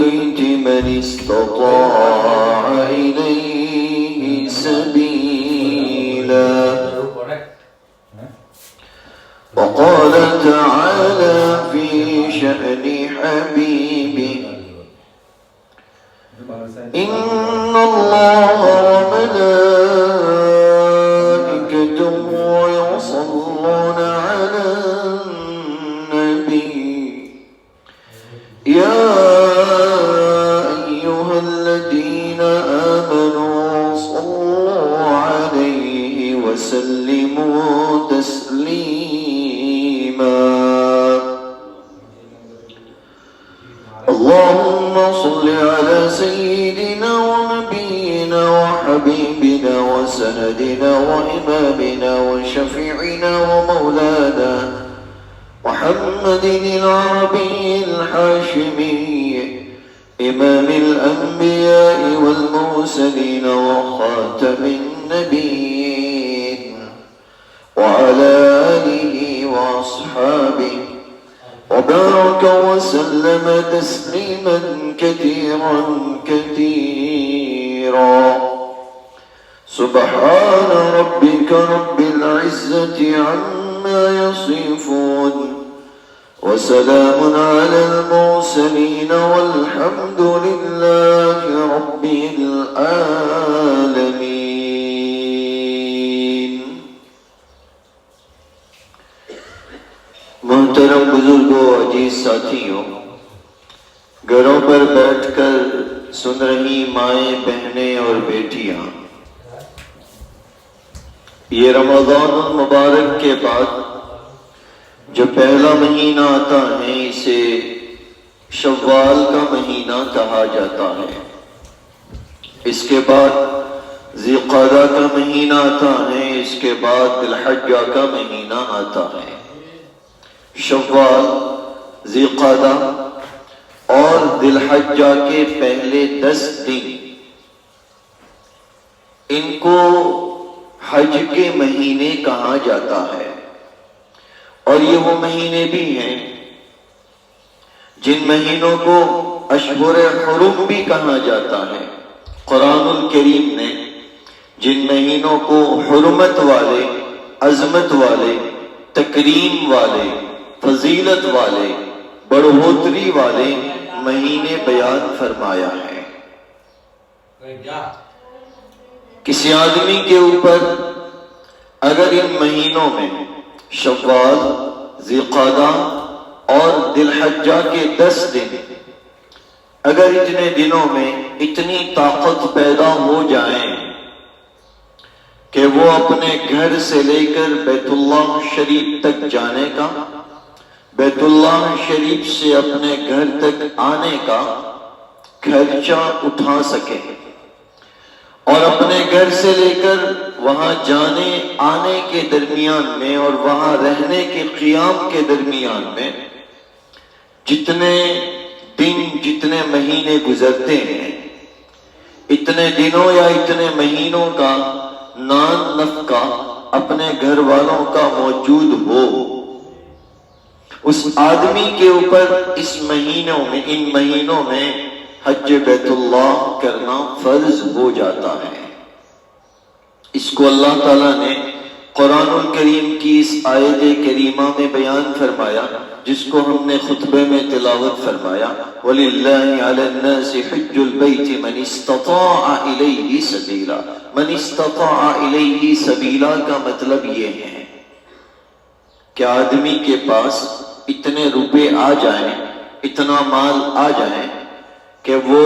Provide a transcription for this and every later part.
البيت من استطاع إليه سبيلا. وقال تعالى في شأن حبيبه إن الله وملائكته يصلون على النبي يا أيها الذين آمنوا صلوا عليه وسلموا تسليما. اللهم صل على سيدنا ونبينا وحبيبنا وسندنا وإمامنا وشفيعنا ومولانا محمد العربي الحاشمي إمام الأنبياء والمرسلين وخاتم النبيين وعلى آله وأصحابه وبارك وسلم تسليما كثيرا كثيرا. سبحان ربك رب العزة عما يصفون وسلام على المرسلين والحمد لله رب العالمين. محترم بزرگوں، عزیز ساتھیوں، گھروں پر بیٹھ کر سن رہی مائیں، بہنیں اور بیٹیاں، یہ رمضان المبارک کے بعد جو پہلا مہینہ آتا ہے اسے شوال کا مہینہ کہا جاتا ہے. اس کے بعد ذی القعدہ کا مہینہ آتا ہے، اس کے بعد ذی الحجہ کا مہینہ آتا ہے. شوال، ذی القعدہ اور ذی الحجہ کے پہلے 10 دن ان کو حج کے مہینے کہا جاتا ہے. اور یہ وہ مہینے بھی ہیں جن مہینوں کو اشہر حرم بھی کہا جاتا ہے. قرآن الکریم نے جن مہینوں کو حرمت والے، عظمت والے، تکریم والے، فضیلت والے، بڑھوتری والے مہینے بیان فرمایا ہے. کسی آدمی کے اوپر اگر ان مہینوں میں شوال، ذی القعدہ اور ذی الحجہ کے 10 دن اگر اتنے دنوں میں اتنی طاقت پیدا ہو جائیں کہ وہ اپنے گھر سے لے کر بیت اللہ شریف تک جانے کا، بیت اللہ شریف سے اپنے گھر تک آنے کا خرچہ اٹھا سکے اور اپنے گھر سے لے کر وہاں جانے آنے کے درمیان میں اور وہاں رہنے کے قیام کے درمیان میں جتنے دن، جتنے مہینے گزرتے ہیں، اتنے دنوں یا اتنے مہینوں کا نان نفقہ اپنے گھر والوں کا موجود ہو، اس آدمی کے اوپر اس مہینوں میں، ان مہینوں میں حج بیت اللہ کرنا فرض ہو جاتا ہے. اس کو اللہ تعالیٰ نے قرآن الکریم کی اس آیت کریمہ میں بیان فرمایا، جس کو ہم نے خطبے میں تلاوت فرمایا. وَلِلَّهِ عَلَى النَّاسِ حِجُّ الْبَيْتِ مَنِ اسْتَطَاعَ إِلَيْهِ سَبِيلًا. مَنِ اسْتَطَاعَ إِلَيْهِ سَبِيلًا کا مطلب یہ ہے کہ آدمی کے پاس اتنے روپے آ جائیں، اتنا مال آ جائیں کہ وہ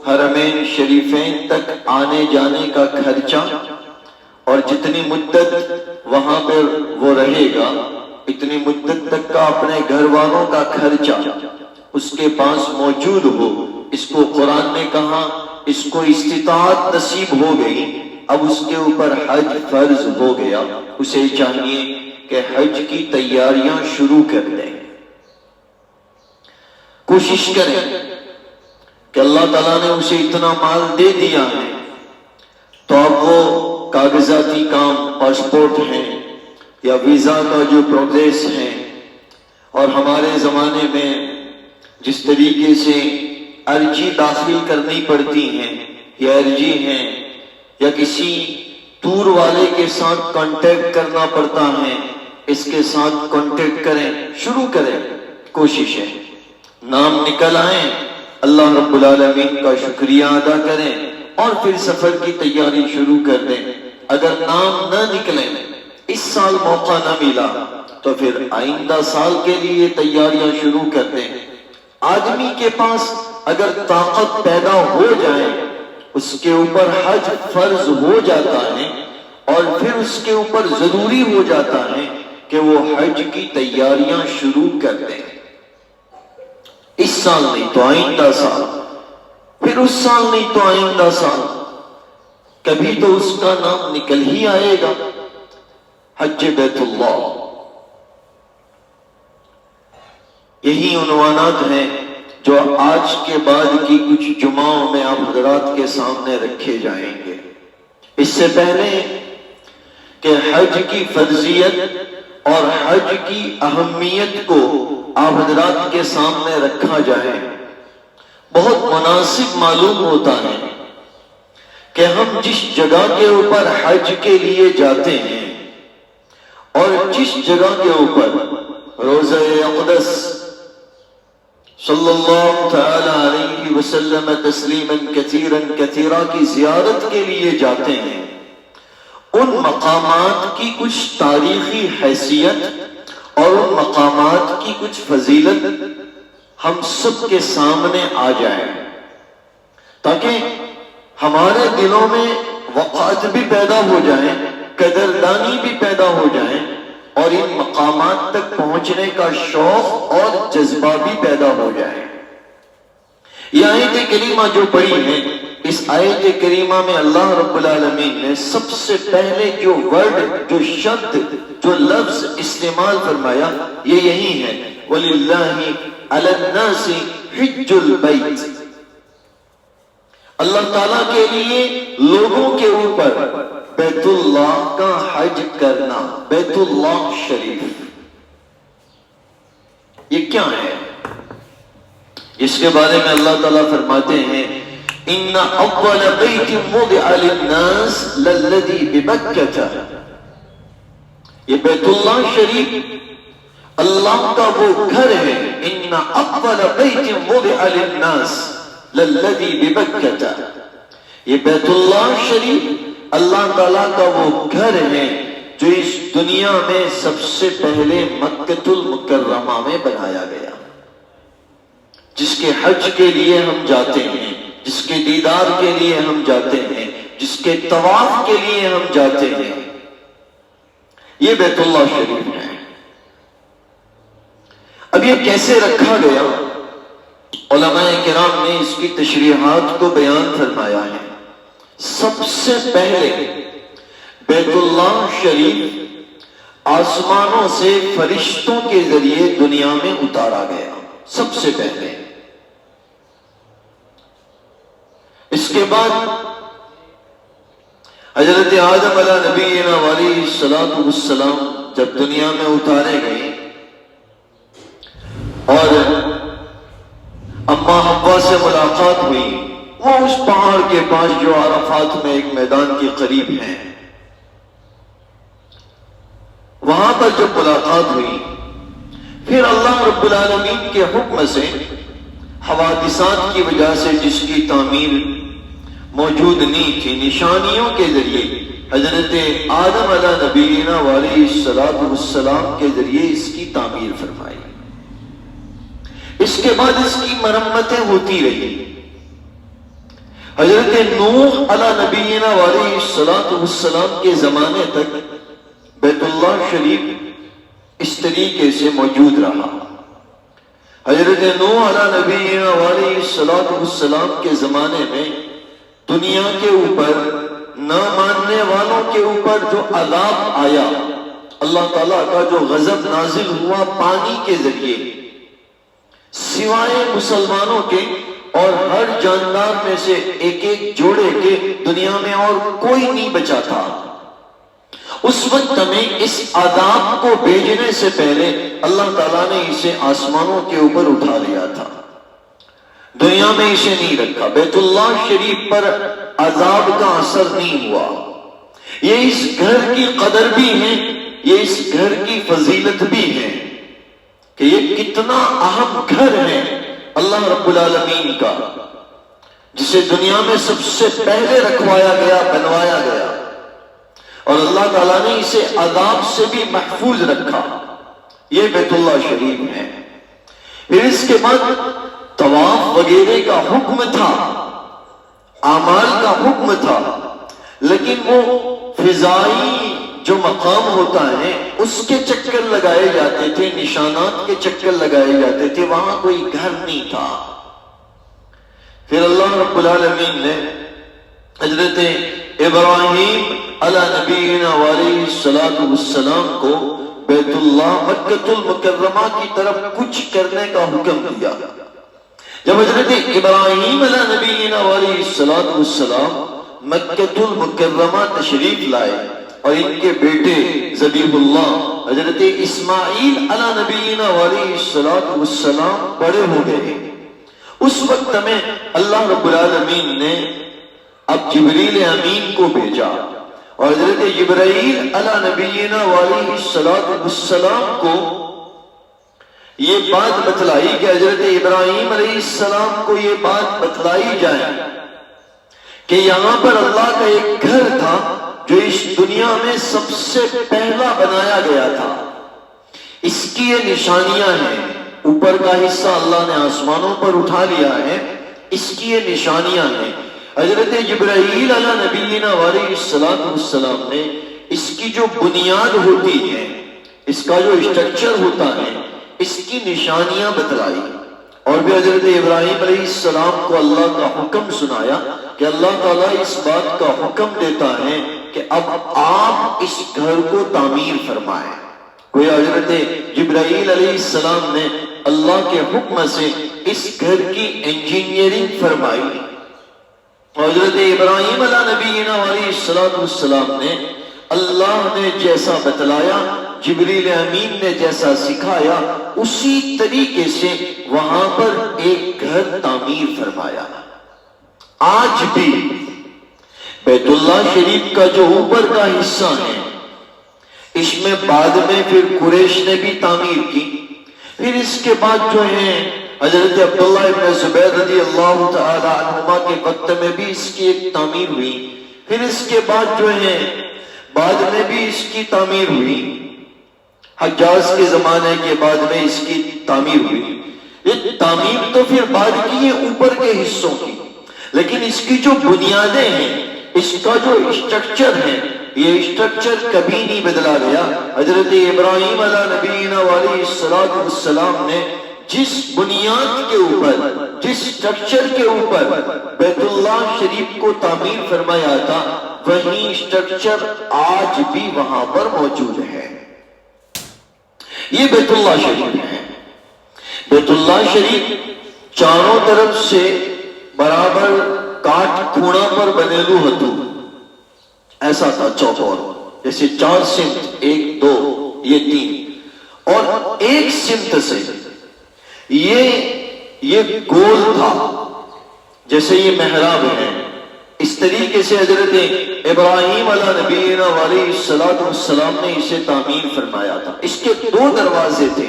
حرمین شریفین تک آنے جانے کا خرچہ اور جتنی مدت وہاں پر وہ رہے گا، اتنی مدت تک کا اپنے گھر والوں کا خرچہ اس کے پاس موجود ہو. اس کو قرآن نے کہا اس کو استطاعت نصیب ہو گئی، اب اس کے اوپر حج فرض ہو گیا. اسے چاہیے کہ حج کی تیاریاں شروع کر دیں، کوشش کریں کہ اللہ تعالیٰ نے اسے اتنا مال دے دیا ہے تو اب وہ کاغذاتی کام، پاسپورٹ ہیں یا ویزا کا جو پروسیس ہے، اور ہمارے زمانے میں جس طریقے سے عرضی داخل کرنی پڑتی ہیں، یا عرضی ہیں، یا کسی دور والے کے ساتھ کانٹیکٹ کرنا پڑتا ہے، اس کے ساتھ کانٹیکٹ کریں، شروع کریں، کوشش ہے نام نکل آئیں، اللہ رب العالمین کا شکریہ ادا کریں اور پھر سفر کی تیاری شروع کر دیں۔ اگر نام نہ نکلیں، اس سال موقع نہ ملا تو پھر آئندہ سال کے لیے تیاریاں شروع کر دیں۔ آدمی کے پاس اگر طاقت پیدا ہو جائے، اس کے اوپر حج فرض ہو جاتا ہے اور پھر اس کے اوپر ضروری ہو جاتا ہے کہ وہ حج کی تیاریاں شروع کر دیں۔ اس سال نہیں تو آئندہ سال، پھر اس سال نہیں تو آئندہ سال، کبھی تو اس کا نام نکل ہی آئے گا۔ حج بیت اللہ، یہی عنوانات ہیں جو آج کے بعد کی کچھ جمعوں میں آپ حضرات کے سامنے رکھے جائیں گے۔ اس سے پہلے کہ حج کی فرضیت اور حج کی اہمیت کو آپ حضرات کے سامنے رکھا جائے، بہت مناسب معلوم ہوتا ہے کہ ہم جس جگہ کے اوپر حج کے لیے جاتے ہیں اور جس جگہ کے اوپر روضہ اقدس صلی اللہ تعالی علیہ وسلم تسلیما کثیرا کثیرا کی زیارت کے لیے جاتے ہیں، ان مقامات کی کچھ تاریخی حیثیت اور ان مقامات کی کچھ فضیلت ہم سب کے سامنے آ جائے، تاکہ ہمارے دلوں میں وقعت بھی پیدا ہو جائے، قدردانی بھی پیدا ہو جائے اور ان مقامات تک پہنچنے کا شوق اور جذبہ بھی پیدا ہو جائے۔ یہ آیت کریمہ جو پڑھی ہے، اس آیت کریمہ میں اللہ رب العالمین نے سب سے پہلے جو ورڈ، جو شبد، جو لفظ استعمال فرمایا یہ یہی ہے، وَلِلَّهِ عَلَى النَّاسِ حِجُّ الْبَيْتِ۔ اللہ تعالیٰ کے لیے لوگوں کے اوپر بیت اللہ کا حج کرنا، بیت اللہ شریف، یہ کیا ہے؟ اس کے بارے میں اللہ تعالیٰ فرماتے ہیں إِنَّ أَوَّلَ بَيْتٍ وُضِعَ لِلنَّاسِ لَلَّذِي بِبَكَّةَ۔ یہ بیت اللہ شریف اللہ کا وہ گھر ہے، إِنَّ أَوَّلَ بَيْتٍ وُضِعَ لِلنَّاسِ لَلَّذِي بِبَكَّةَ۔ یہ بیت اللہ شریف اللہ تعالیٰ کا وہ گھر ہے جو اس دنیا میں سب سے پہلے مکۃ المکرمہ میں بنایا گیا، جس کے حج کے لیے ہم جاتے ہیں، جس کے دیدار کے لیے ہم جاتے ہیں، جس کے طواف کے لیے ہم جاتے ہیں، یہ بیت اللہ شریف ہے۔ اب یہ کیسے رکھا گیا؟ علماء کرام نے اس کی تشریحات کو بیان فرمایا ہے۔ سب سے پہلے بیت اللہ شریف آسمانوں سے فرشتوں کے ذریعے دنیا میں اتارا گیا، سب سے پہلے۔ اس کے بعد حضرت آدم علیہ نبینا علیہ الصلوۃ والسلام جب دنیا میں اتارے گئے اور اما حوا سے ملاقات ہوئی، وہ اس پہاڑ کے پاس جو عرفات میں ایک میدان کے قریب ہے، وہاں پر جب ملاقات ہوئی، پھر اللہ رب العالمین کے حکم سے حوادثات کی وجہ سے جس کی تعمیر موجود نہیں تھی، نشانیوں کے ذریعے حضرت آدم علیہ نبینا علیہ السلام کے ذریعے اس کی تعمیر فرمائی۔ اس کے بعد اس کی مرمتیں ہوتی رہی۔ حضرت نوح علیہ نبینا علیہ السلام کے زمانے تک بیت اللہ شریف اس طریقے سے موجود رہا۔ حضرت نوح علیہ نبینا علیہ السلام کے زمانے میں دنیا کے اوپر نہ ماننے والوں کے اوپر جو عذاب آیا، اللہ تعالیٰ کا جو غضب نازل ہوا پانی کے ذریعے، سوائے مسلمانوں کے اور ہر جاندار میں سے ایک ایک جوڑے کے دنیا میں اور کوئی نہیں بچا تھا۔ اس وقت ہمیں اس عذاب کو بھیجنے سے پہلے اللہ تعالیٰ نے اسے آسمانوں کے اوپر اٹھا لیا تھا، دنیا میں اسے نہیں رکھا، بیت اللہ شریف پر عذاب کا اثر نہیں ہوا۔ یہ اس گھر کی قدر بھی ہے، یہ اس گھر کی فضیلت بھی ہے کہ یہ کتنا اہم گھر ہے اللہ رب العالمین کا، جسے دنیا میں سب سے پہلے رکھوایا گیا، بنوایا گیا، اور اللہ تعالیٰ نے اسے عذاب سے بھی محفوظ رکھا۔ یہ بیت اللہ شریف ہے۔ پھر اس کے بعد طواف وغیرہ کا حکم تھا، اعمال کا حکم تھا، لیکن وہ فضائی جو مقام ہوتا ہے اس کے چکر لگائے جاتے تھے، نشانات کے چکر لگائے جاتے تھے، وہاں کوئی گھر نہیں تھا۔ پھر اللہ رب العالمین نے حضرت ابراہیم علیہ نبینا علیہ السلام کو بیت اللہ مکۃ المکرمہ کی طرف کچھ کرنے کا حکم دیا۔ جب حضرت ابراہیم علیہ نبینا علیہ السلام مکۃ المکرمہ تشریف لائے اور ان کے بیٹے ذبیح اللہ حضرت اسماعیل علیہ نبینا علیہ السلام بڑے ہو گئے، اس وقت میں اللہ رب العالمین نے اب جبریل امین کو بھیجا اور حضرت جبرائیل علیہ نبینا علیہ السلام کو یہ بات بتلائی کہ حضرت ابراہیم علیہ السلام کو یہ بات بتلائی جائے کہ یہاں پر اللہ کا ایک گھر تھا جو اس دنیا میں سب سے پہلا بنایا گیا تھا، اس کی یہ نشانیاں ہیں۔ اوپر کا حصہ اللہ نے آسمانوں پر اٹھا لیا ہے، اس کی یہ نشانیاں ہیں۔ حضرت جبرائیل علیہ نبینا علیہ السلام نے اس کی جو بنیاد ہوتی ہے، اس کا جو اسٹرکچر ہوتا ہے، اس کی نشانیاں بتلائی، اور بھی حضرت ابراہیم علیہ السلام کو اللہ کا حکم سنایا کہ اللہ تعالیٰ اس بات کا حکم دیتا ہے کہ اب آپ اس گھر کو تعمیر فرمائیں۔ کوئی حضرت جبرائیل علیہ السلام نے اللہ کے حکم سے اس گھر کی انجینئرنگ فرمائی، اور حضرت ابراہیم علیہ نبینا علیہ السلام نے اللہ نے جیسا بتلایا، جبریل امین نے جیسا سکھایا، اسی طریقے سے وہاں پر ایک گھر تعمیر فرمایا۔ آج بھی بیت اللہ شریف کا جو اوپر کا حصہ ہے، اس میں بعد میں پھر قریش نے بھی تعمیر کی، پھر اس کے بعد جو ہے حضرت عبداللہ ابن زبیر رضی اللہ تعالی عنہما کے وقت میں بھی اس کی ایک تعمیر ہوئی، پھر اس کے بعد جو ہے بعد میں بھی اس کی تعمیر ہوئی، حجاز کے زمانے کے بعد میں اس کی تعمیر ہوئی۔ یہ تعمیر تو پھر بعد کی ہے اوپر کے حصوں کی، لیکن اس کی جو بنیادیں ہیں، اس کا جو اسٹرکچر ہے، یہ اسٹرکچر کبھی نہیں بدلا گیا۔ حضرت ابراہیم علیہ نبینا علیہ السلام نے جس بنیاد کے اوپر، جس اسٹرکچر کے اوپر بیت اللہ شریف کو تعمیر فرمایا تھا، وہی اسٹرکچر آج بھی وہاں پر موجود ہے۔ یہ بیت اللہ شریف ہے۔ بیت اللہ شریف چاروں طرف سے برابر کاٹ کھوڑا پر بنیلو ہتو، ایسا تھا چوکور، جیسے چار سمت، ایک دو یہ تین، اور ایک سمت سے یہ گول تھا، جیسے یہ محراب ہے، اس طریقے سے حضرت ابراہیم علیہ نبینا علیہ السلام نے اسے تعمیر فرمایا تھا۔ اس کے دو دروازے تھے،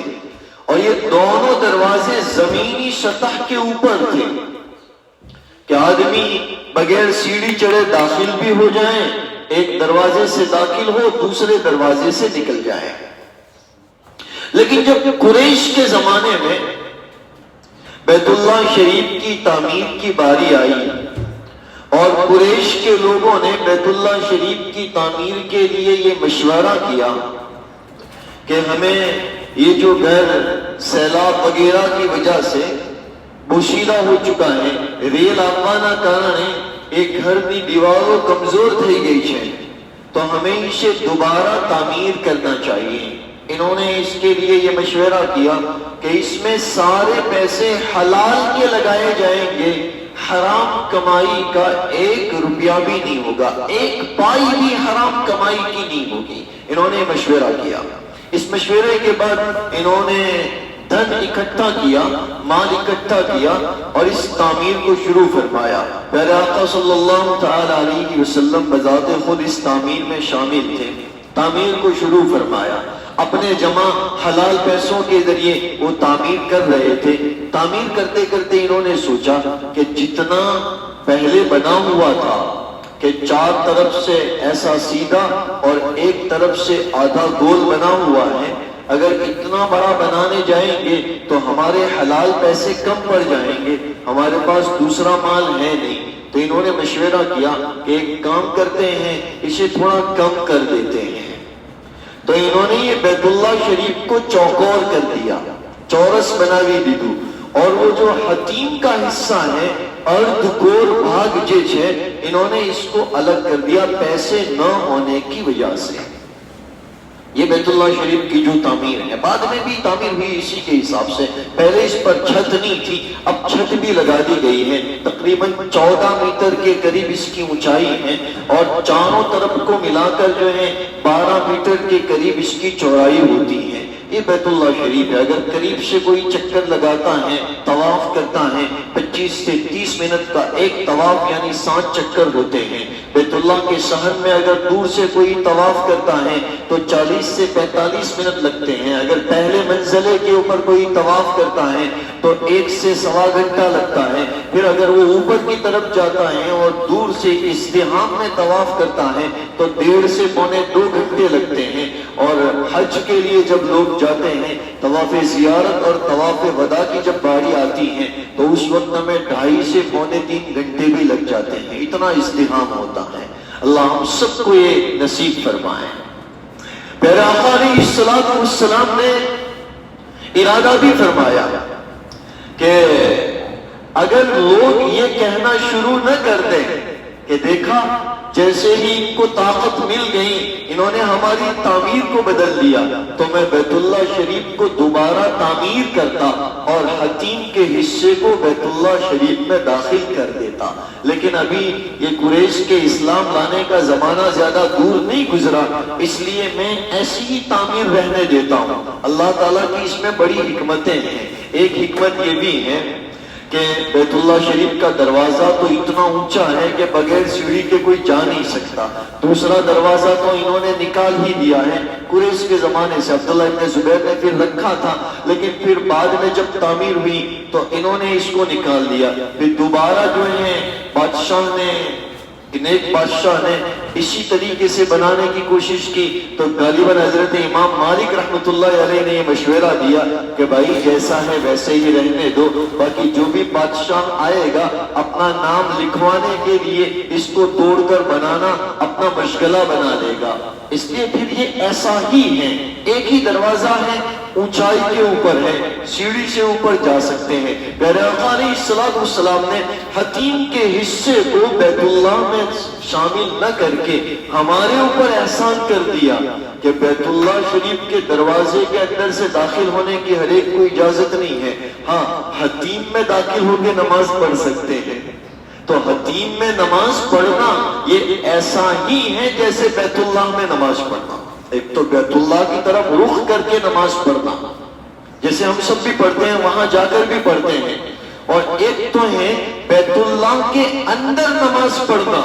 اور یہ دونوں دروازے زمینی سطح کے اوپر تھے کہ آدمی بغیر سیڑھی چڑھے داخل بھی ہو جائیں، ایک دروازے سے داخل ہو، دوسرے دروازے سے نکل جائے۔ لیکن جب قریش کے زمانے میں بیت اللہ شریف کی تعمیر کی باری آئی اور قریش کے لوگوں نے بیت اللہ شریف کی تعمیر کے لیے یہ مشورہ کیا کہ ہمیں یہ جو گھر سیلاب وغیرہ کی وجہ سے بوشیدہ ہو چکا ہے، ریل آوانا کارنے ایک گھر کی دیواروں کمزور تھی گئی ہے، تو ہمیں اسے دوبارہ تعمیر کرنا چاہیے۔ انہوں نے اس کے لیے یہ مشورہ کیا کہ اس میں سارے پیسے حلال کے لگائے جائیں گے، حرام کمائی کا ایک روپیہ بھی نہیں ہوگا، ایک پائی بھی حرام کمائی کی نہیں ہوگی۔ انہوں نے مشورہ کیا۔ اس مشورے کے بعد انہوں نے دھن اکٹھا کیا، مال اکٹھا کیا اور اس تعمیر کو شروع فرمایا۔ پیارے آقا صلی اللہ تعالی علیہ وسلم بذات خود اس تعمیر میں شامل تھے، تعمیر کو شروع فرمایا، اپنے جمع حلال پیسوں کے ذریعے وہ تعمیر کر رہے تھے۔ تعمیر کرتے کرتے انہوں نے سوچا کہ جتنا پہلے بنا ہوا تھا کہ چار طرف سے ایسا سیدھا اور ایک طرف سے آدھا گول بنا ہوا ہے، اگر اتنا بڑا بنانے جائیں گے تو ہمارے حلال پیسے کم پڑ جائیں گے، ہمارے پاس دوسرا مال ہے نہیں۔ تو انہوں نے مشورہ کیا کہ ایک کام کرتے ہیں، اسے تھوڑا کم کر دیتے ہیں۔ تو انہوں نے یہ بیت اللہ شریف کو چوکور کر دیا، چورس بناوی دیدو، اور وہ جو حتیم کا حصہ ہے ارد گور بھاگ جیچ ہے، انہوں نے اس کو الگ کر دیا پیسے نہ ہونے کی وجہ سے۔ یہ بیت اللہ شریف کی جو تعمیر ہے، بعد میں بھی تعمیر ہوئی اسی کے حساب سے، پہلے اس پر چھت نہیں تھی، اب چھت بھی لگا دی گئی ہے، تقریباً 14 میٹر کے قریب اس کی اونچائی ہے اور چاروں طرف کو ملا کر جو ہے 12 میٹر کے قریب اس کی چوڑائی ہوتی ہے۔ یہ بیت اللہ شریف ہے، اگر قریب سے کوئی چکر لگاتا ہے، طواف کرتا ہے، 25 سے 30 منٹ کا ایک طواف یعنی 7 چکر ہوتے ہیں۔ بیت اللہ کے صحن میں اگر دور سے کوئی طواف کرتا ہے تو 40 سے 45 منٹ لگتے ہیں، اگر پہلے منزلے کے اوپر کوئی طواف کرتا ہے تو 1 سے سوا گھنٹہ لگتا ہے، پھر اگر وہ اوپر کی طرف جاتا ہے اور دور سے ازدحام میں طواف کرتا ہے تو 1.5 سے پونے 2 گھنٹے لگتے ہیں۔ اور حج کے لیے جب لوگ جاتے ہیں، طواف زیارت اور طواف وداع کی جب باری آتی ہے تو اس وقت میں 2.5 سے پونے 3 گھنٹے بھی لگ جاتے ہیں، اتنا ازدحام ہوتا ہے۔ اللہ ہم سب کو یہ نصیب فرمائے۔ پیارے آقا علیہ السلام نے ارادہ بھی فرمایا کہ اگر لوگ یہ کہنا شروع نہ کر دیں کہ دیکھا جیسے ہی ان کو طاقت مل گئی انہوں نے ہماری تعمیر کو بدل دیا، تو میں بیت اللہ شریف کو دوبارہ تعمیر کرتا اور حتیم کے حصے کو بیت اللہ شریف میں داخل کر دیتا۔ لیکن ابھی یہ قریش کے اسلام لانے کا زمانہ زیادہ دور نہیں گزرا، اس لیے میں ایسی ہی تعمیر رہنے دیتا ہوں۔ اللہ تعالیٰ کی اس میں بڑی حکمتیں ہیں۔ ایک حکمت یہ بھی ہے کہ بیت اللہ شریف کا دروازہ تو اتنا اونچا ہے کہ بغیر سیڑھی کے کوئی جا نہیں سکتا، دوسرا دروازہ تو انہوں نے نکال ہی دیا ہے قریش کے زمانے سے، عبداللہ ابن زبیر نے پھر رکھا تھا، لیکن پھر بعد میں جب تعمیر ہوئی تو انہوں نے اس کو نکال دیا۔ پھر دوبارہ جو ہے بادشاہ نے، نیک بادشاہ نے اسی طریقے سے بنانے کی کوشش کی تو غالباً حضرت امام مالک رحمۃ اللہ علیہ نے یہ مشورہ دیا کہ بھائی جیسا ہے ویسے ہی رہنے دو، باقی جو بھی بادشاہ آئے گا اپنا نام لکھوانے کے لیے اس کو توڑ کر بنانا اپنا مشغلہ بنا لے گا۔ اس لیے پھر یہ ایسا ہی ہے، ایک ہی دروازہ ہے، اونچائی کے اوپر ہے، سیڑھی سے اوپر جا سکتے ہیں۔ پیارے آقا علیہ السلام نے حتیم کے حصے کو بیت اللہ میں شامل نہ کر کے ہمارے اوپر احسان کر دیا کہ بیت اللہ شریف کے دروازے کے اندر سے داخل ہونے کی ہر ایک کو اجازت نہیں ہے، ہاں حتیم میں داخل ہو کے نماز پڑھ سکتے ہیں۔ تو حتیم میں نماز پڑھنا یہ ایسا ہی ہے جیسے بیت اللہ میں نماز پڑھنا۔ ایک تو بیت اللہ کی طرف رخ کر کے نماز پڑھنا جیسے ہم سب بھی پڑھتے ہیں، وہاں جا کر بھی پڑھتے ہیں، اور ایک تو ہے بیت اللہ کے اندر نماز پڑھنا۔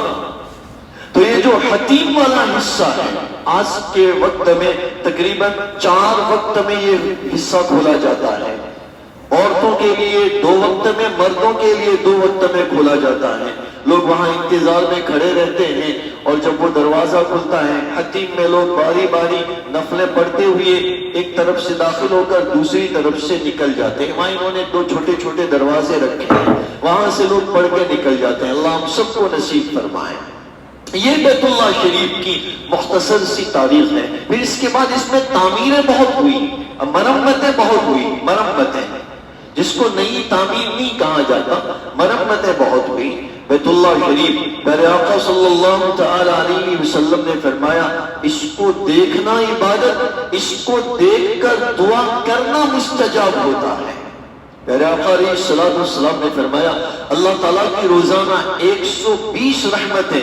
تو یہ جو حتیم والا حصہ ہے آج کے وقت میں تقریباً 4 وقت میں یہ حصہ کھولا جاتا ہے، عورتوں کے لیے 2 وقت میں، مردوں کے لیے 2 وقت میں کھولا جاتا ہے۔ لوگ وہاں انتظار میں کھڑے رہتے ہیں اور جب وہ دروازہ کھلتا ہے حتیم میں لوگ باری باری نفلیں پڑھتے ہوئے ایک طرف سے داخل ہو کر دوسری طرف سے نکل جاتے ہیں۔ وہاں انہوں نے 2 چھوٹے چھوٹے دروازے رکھے ہیں، وہاں سے لوگ پڑھ کے نکل جاتے ہیں۔ اللہ ہم سب کو نصیب فرمائے۔ یہ بیت اللہ شریف کی مختصر سی تاریخ ہے۔ پھر اس کے بعد اس میں تعمیریں بہت ہوئی، مرمتیں بہت ہوئی، مرمتیں جس کو نئی تعمیر نہیں کہا جاتا، مرمتیں بہت ہوئی۔ بیت اللہ شریف پیارے آقا صلی اللہ تعالی علیہ وسلم نے فرمایا اس کو دیکھنا عبادت، اس کو دیکھ کر دعا کرنا مستجاب ہوتا ہے۔ پیارے آقا علیہ السلام نے فرمایا اللہ تعالیٰ کی روزانہ 120 رحمتیں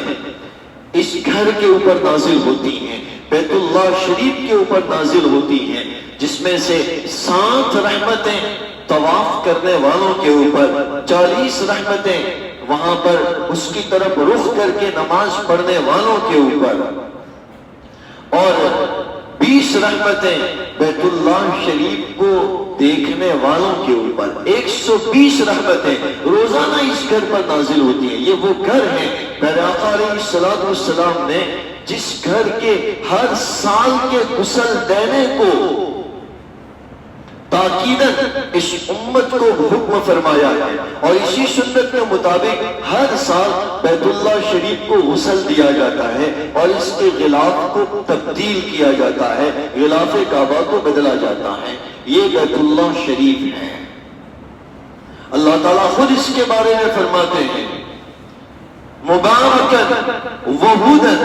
اس گھر کے اوپر نازل ہوتی ہیں، بیت اللہ شریف کے اوپر نازل ہوتی ہیں۔ جس میں سے 7 رحمتیں طواف کرنے والوں کے اوپر، 40 رحمتیں وہاں پر اس کی طرف رخ کر کے نماز پڑھنے والوں کے اوپر، اور 20 رحمتیں بیت اللہ شریف کو دیکھنے والوں کے اوپر۔ 120 رحمتیں روزانہ اس گھر پر نازل ہوتی ہیں۔ یہ وہ گھر ہے پیارے آقا علیہ الصلوۃ والسلام نے جس گھر کے ہر سال کے غسل دینے کو تاکیداً اس امت کو حکم فرمایا ہے، اور اسی سنت کے مطابق ہر سال بیت اللہ شریف کو غسل دیا جاتا ہے اور اس کے غلاف کو تبدیل کیا جاتا ہے، غلاف کعبہ کو بدلا جاتا ہے۔ یہ بیت اللہ شریف ہے۔ اللہ تعالیٰ خود اس کے بارے میں فرماتے ہیں مبارکن وہدن۔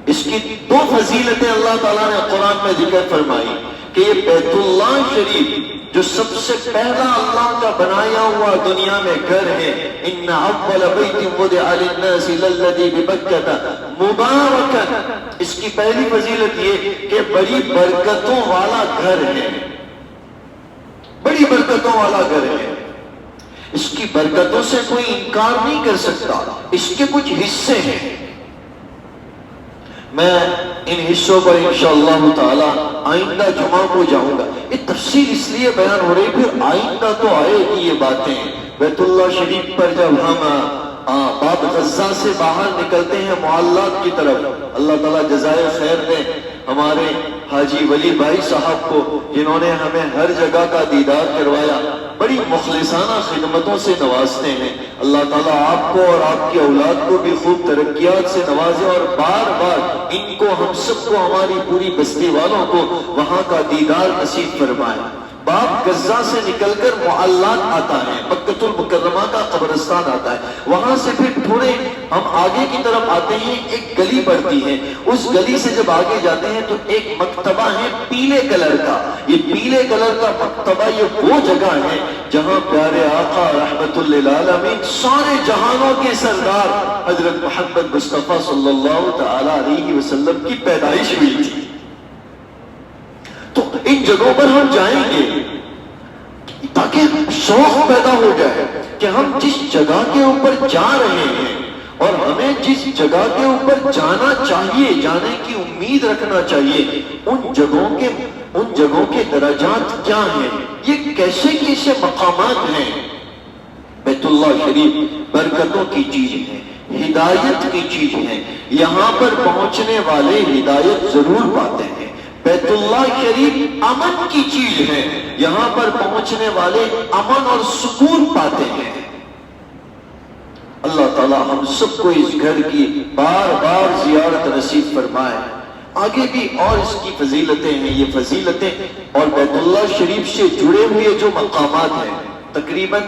اس کی 2 فضیلتیں اللہ تعالیٰ نے قرآن میں ذکر فرمائی کہ یہ بیت اللہ شریف جو سب سے پہلا اللہ کا بنایا ہوا دنیا میں گھر ہے، ان اول بیت وضع للناس للذی ببکۃ مبارکن، اس کی پہلی فضیلت یہ کہ بڑی برکتوں والا گھر ہے، بڑی برکتوں والا گھر ہے۔ اس کی برکتوں سے کوئی انکار نہیں کر سکتا، اس کے کچھ حصے ہیں۔ میں ان حصوں پر انشاءاللہ تعالی آئندہ جمعہ کو جاؤں گا۔ یہ تفصیل اس لیے بیان ہو رہی، پھر آئندہ تو آئے گی یہ باتیں۔ بیت اللہ شریف پر جب ہم باب غزہ سے باہر نکلتے ہیں معلات کی طرف، اللہ تعالیٰ جزائے خیر دے ہمارے حاجی ولی بھائی صاحب کو، جنہوں نے ہمیں ہر جگہ کا دیدار کروایا، بڑی مخلصانہ خدمتوں سے نوازتے ہیں۔ اللہ تعالیٰ آپ کو اور آپ کی اولاد کو بھی خوب ترقیات سے نوازے، اور بار بار ان کو، ہم سب کو، ہماری پوری بستی والوں کو وہاں کا دیدار نصیب فرمائے۔ باب غزہ سے نکل کر معلات آتا ہے، مکۃ المکرمہ کا قبرستان آتا ہے، وہاں سے پھر تھوڑے ہم آگے کی طرف آتے ہیں، ایک گلی پڑتی ہے، اس گلی سے جب آگے جاتے ہیں تو ایک مکتبہ ہے پیلے کلر کا۔ یہ پیلے کلر کا مکتبہ یہ وہ جگہ ہے جہاں پیارے آقا رحمت للعالمین سارے جہانوں کے سردار حضرت محمد مصطفیٰ صلی اللہ تعالی علیہ وسلم کی پیدائش ہوئی تھی۔ تو ان جگہوں پر ہم جائیں گے تاکہ شوق پیدا ہو جائے کہ ہم جس جگہ کے اوپر جا رہے ہیں اور ہمیں جس جگہ کے اوپر جانا چاہیے، جانے کی امید رکھنا چاہیے، ان جگہوں کے درجات کیا ہیں، یہ کیسے مقامات ہیں۔ بیت اللہ شریف برکتوں کی چیز ہے، ہدایت کی چیز ہے، یہاں پر پہنچنے والے ہدایت ضرور پاتے ہیں۔ بیت اللہ شریف امن کی چیز ہے، یہاں پر پہنچنے والے امن اور سکون پاتے ہیں۔ اللہ تعالیٰ ہم سب کو اس گھر کی بار بار زیارت نصیب فرمائے۔ آگے بھی اور اس کی فضیلتیں ہیں، یہ فضیلتیں اور بیت اللہ شریف سے جڑے ہوئے جو مقامات ہیں، تقریباً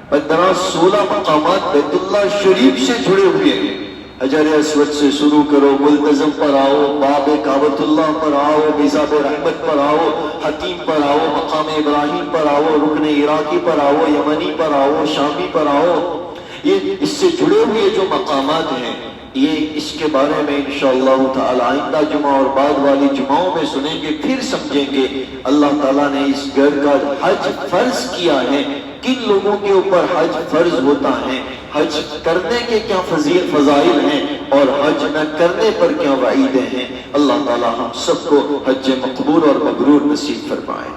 15-16 مقامات بیت اللہ شریف سے جڑے ہوئے ہیں۔ حجر اسود سے شروع کرو، ملتزم پر آؤ، باب کعبۃ اللہ پر آؤ، میزاب رحمت پر آؤ، حتیم پر آؤ، مقام ابراہیم پر آؤ، رکن عراقی پر آؤ، یمنی پر آؤ، شامی پر آؤ۔ یہ اس سے جڑے ہوئے جو مقامات ہیں، یہ اس کے بارے میں انشاءاللہ تعالی آئندہ جمعہ اور بعد والی جمعوں میں سنیں گے، پھر سمجھیں گے اللہ تعالیٰ نے اس گھر کا حج فرض کیا ہے، کن لوگوں کے اوپر حج فرض ہوتا ہے، حج کرنے کے کیا فضائل ہیں اور حج نہ کرنے پر کیا وعیدیں ہیں۔ اللہ تعالیٰ ہم سب کو حج مقبول اور مبرور نصیب فرمائے۔